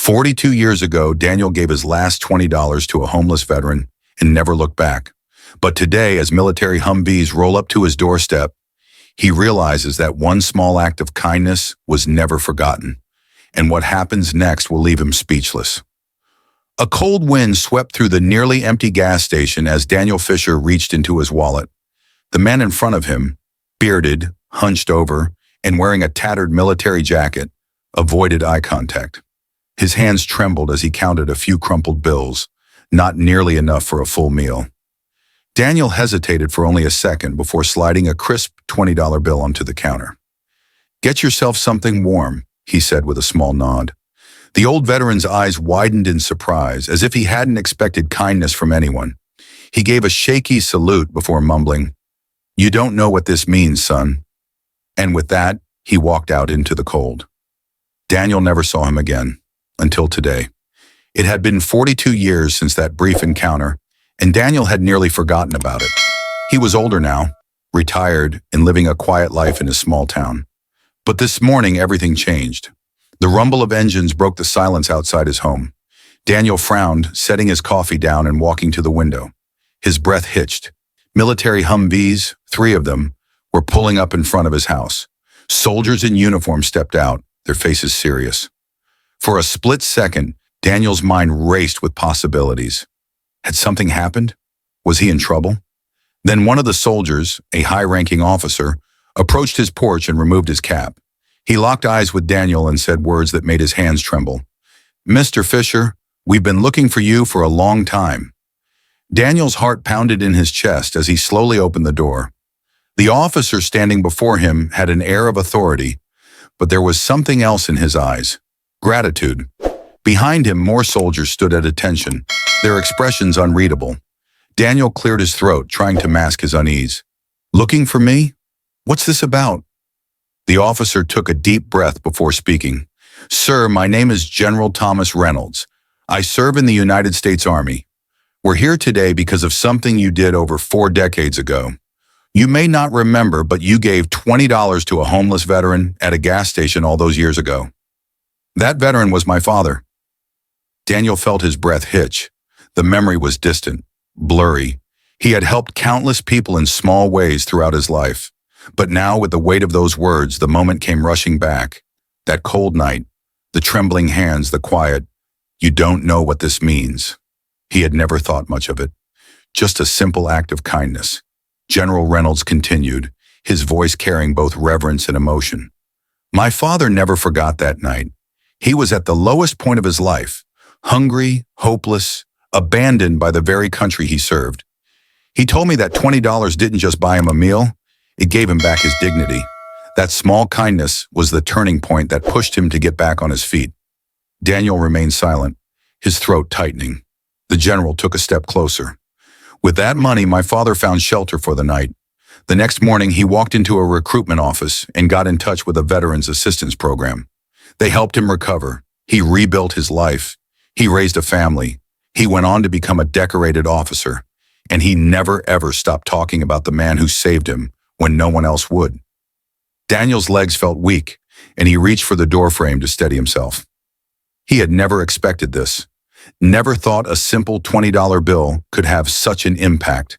42 years ago, Daniel gave his last $20 to a homeless veteran and never looked back. But today, as military Humvees roll up to his doorstep, he realizes that one small act of kindness was never forgotten, and what happens next will leave him speechless. A cold wind swept through the nearly empty gas station as Daniel Fisher reached into his wallet. The man in front of him, bearded, hunched over, and wearing a tattered military jacket, avoided eye contact. His hands trembled as he counted a few crumpled bills, not nearly enough for a full meal. Daniel hesitated for only a second before sliding a crisp $20 bill onto the counter. "Get yourself something warm," he said with a small nod. The old veteran's eyes widened in surprise, as if he hadn't expected kindness from anyone. He gave a shaky salute before mumbling, "You don't know what this means, son." And with that, he walked out into the cold. Daniel never saw him again, until today. It had been 42 years since that brief encounter, and Daniel had nearly forgotten about it. He was older now, retired, and living a quiet life in his small town. But this morning, everything changed. The rumble of engines broke the silence outside his home. Daniel frowned, setting his coffee down and walking to the window. His breath hitched. Military Humvees, 3 of them, were pulling up in front of his house. Soldiers in uniform stepped out, their faces serious. For a split second, Daniel's mind raced with possibilities. Had something happened? Was he in trouble? Then one of the soldiers, a high-ranking officer, approached his porch and removed his cap. He locked eyes with Daniel and said words that made his hands tremble. "Mr. Fisher, we've been looking for you for a long time." Daniel's heart pounded in his chest as he slowly opened the door. The officer standing before him had an air of authority, but there was something else in his eyes. Gratitude. Behind him, more soldiers stood at attention, their expressions unreadable. Daniel cleared his throat, trying to mask his unease. "Looking for me? What's this about?" The officer took a deep breath before speaking. "Sir, my name is General Thomas Reynolds. I serve in the United States Army. We're here today because of something you did over 4 decades ago. You may not remember, but you gave $20 to a homeless veteran at a gas station all those years ago. That veteran was my father." Daniel felt his breath hitch. The memory was distant, blurry. He had helped countless people in small ways throughout his life. But now, with the weight of those words, the moment came rushing back. That cold night, the trembling hands, the quiet, "You don't know what this means." He had never thought much of it. Just a simple act of kindness. General Reynolds continued, his voice carrying both reverence and emotion. "My father never forgot that night. He was at the lowest point of his life, hungry, hopeless, abandoned by the very country he served. He told me that $20 didn't just buy him a meal, it gave him back his dignity. That small kindness was the turning point that pushed him to get back on his feet." Daniel remained silent, his throat tightening. The general took a step closer. "With that money, my father found shelter for the night. The next morning, he walked into a recruitment office and got in touch with a veterans assistance program. They helped him recover. He rebuilt his life. He raised a family. He went on to become a decorated officer. And he never ever stopped talking about the man who saved him when no one else would." Daniel's legs felt weak, and he reached for the doorframe to steady himself. He had never expected this. Never thought a simple $20 bill could have such an impact.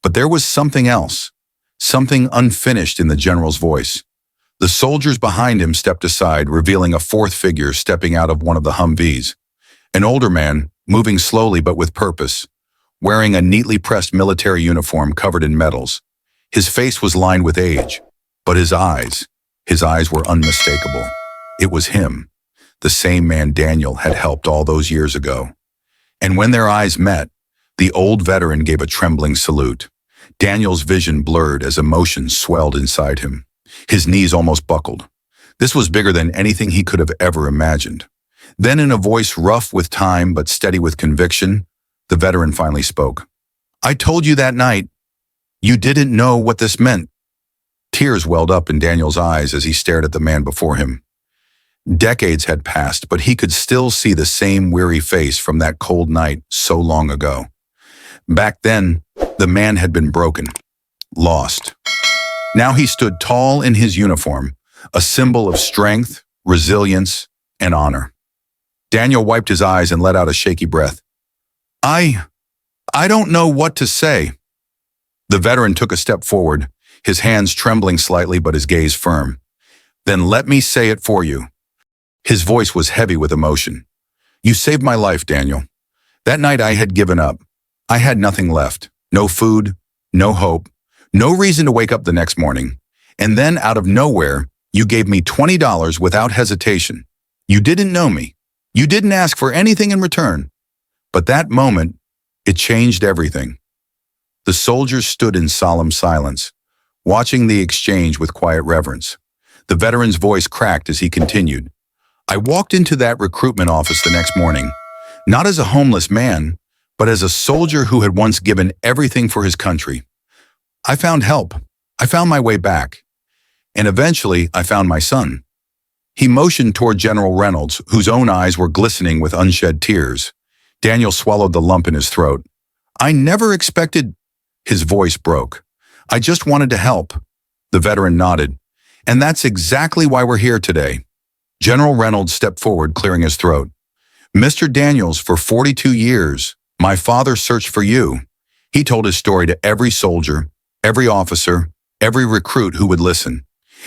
But there was something else, something unfinished in the general's voice. The soldiers behind him stepped aside, revealing a 4th figure stepping out of one of the Humvees. An older man, moving slowly but with purpose, wearing a neatly pressed military uniform covered in medals. His face was lined with age, but his eyes were unmistakable. It was him, the same man Daniel had helped all those years ago. And when their eyes met, the old veteran gave a trembling salute. Daniel's vision blurred as emotion swelled inside him. His knees almost buckled. This was bigger than anything he could have ever imagined. Then, in a voice rough with time but steady with conviction, the veteran finally spoke. "I told you that night. You didn't know what this meant." Tears welled up in Daniel's eyes as he stared at the man before him. Decades had passed, but he could still see the same weary face from that cold night so long ago. Back then, the man had been broken, lost. Now he stood tall in his uniform, a symbol of strength, resilience, and honor. Daniel wiped his eyes and let out a shaky breath. I don't know what to say. The veteran took a step forward, his hands trembling slightly but his gaze firm. Then let me say it for you. His voice was heavy with emotion. You saved my life, Daniel. That night I had given up. I had nothing left. No food, no hope, no reason to wake up the next morning. And then out of nowhere, you gave me $20 without hesitation. You didn't know me. You didn't ask for anything in return. But that moment, it changed everything. The soldiers stood in solemn silence, watching the exchange with quiet reverence. The veteran's voice cracked as he continued. I walked into that recruitment office the next morning, not as a homeless man, but as a soldier who had once given everything for his country. I found help. I found my way back. And eventually, I found my son. He motioned toward General Reynolds, whose own eyes were glistening with unshed tears. Daniel swallowed the lump in his throat. I never expected... His voice broke. I just wanted to help. The veteran nodded. And that's exactly why we're here today. General Reynolds stepped forward, clearing his throat. Mr. Daniels, for 42 years, my father searched for you. He told his story to every soldier, every officer, every recruit who would listen.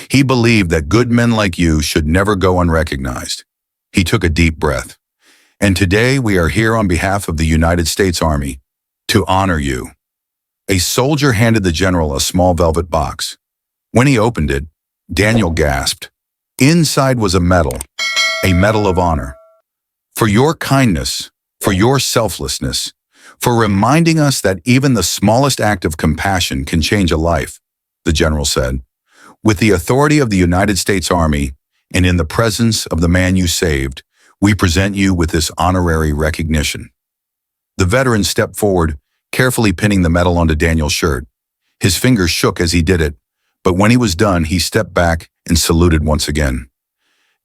He believed that good men like you should never go unrecognized. He took a deep breath. And today we are here on behalf of the United States Army to honor you. A soldier handed the general a small velvet box. When he opened it, Daniel gasped. Inside was a medal of honor. For your kindness, for your selflessness, for reminding us that even the smallest act of compassion can change a life, the general said. With the authority of the United States Army and in the presence of the man you saved, we present you with this honorary recognition. The veteran stepped forward, carefully pinning the medal onto Daniel's shirt. His fingers shook as he did it, but when he was done, he stepped back and saluted once again.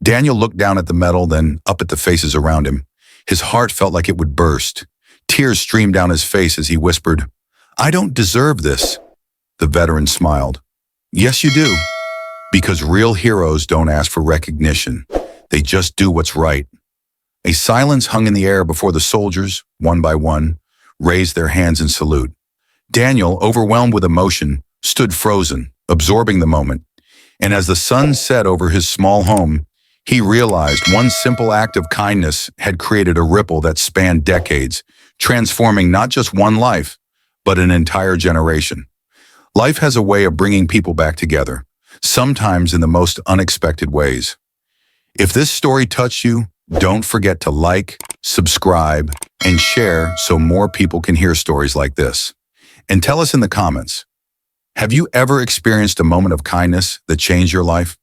Daniel looked down at the medal, then up at the faces around him. His heart felt like it would burst. Tears streamed down his face as he whispered, I don't deserve this. The veteran smiled. Yes, you do. Because real heroes don't ask for recognition. They just do what's right. A silence hung in the air before the soldiers, one by one, raised their hands in salute. Daniel, overwhelmed with emotion, stood frozen, absorbing the moment. And as the sun set over his small home, he realized one simple act of kindness had created a ripple that spanned decades, transforming not just one life, but an entire generation. Life has a way of bringing people back together, sometimes in the most unexpected ways. If this story touched you, don't forget to like, subscribe, and share so more people can hear stories like this. And tell us in the comments, have you ever experienced a moment of kindness that changed your life?